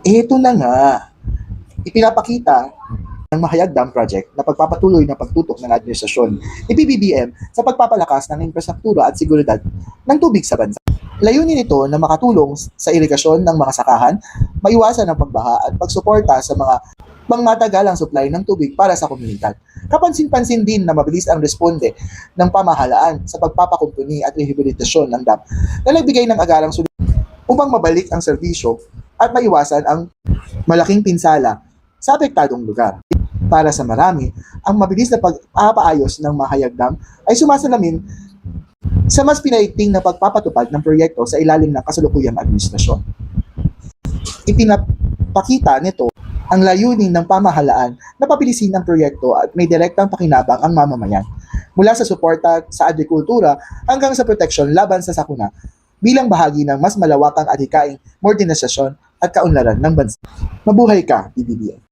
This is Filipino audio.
Ito na nga, ipinapakita ng Mahayag Dam Project na pagpapatuloy ng pagtutok ng administrasyon ni PBBM sa pagpapalakas ng infrastruktura at seguridad ng tubig sa bansa. Layunin nito na makatulong sa irigasyon ng mga sakahan, maiwasan ang pagbaha at pagsuporta sa mga pangmatagalang supply ng tubig para sa komunidad. Kapansin-pansin din na mabilis ang responde ng pamahalaan sa pagpapakumpuni at rehabilitasyon ng dam na nagbigay ng agarang solusyon upang mabalik ang serbisyo at maiwasan ang malaking pinsala sa apektadong lugar. Para sa marami, ang mabilis na pag-apaayos ng Mahayag Dam ay sumasalamin sa mas pinaigting na pagpapatupad ng proyekto sa ilalim ng kasalukuyang administrasyon. Ipinapakita nito ang layunin ng pamahalaan na pabilisin ang proyekto at may direktang pakinabang ang mamamayan, mula sa suporta sa agrikultura hanggang sa proteksyon laban sa sakuna, bilang bahagi ng mas malawakang adhikaing modernisasyon at kaunlaran ng bansa. Mabuhay ka, PBBM!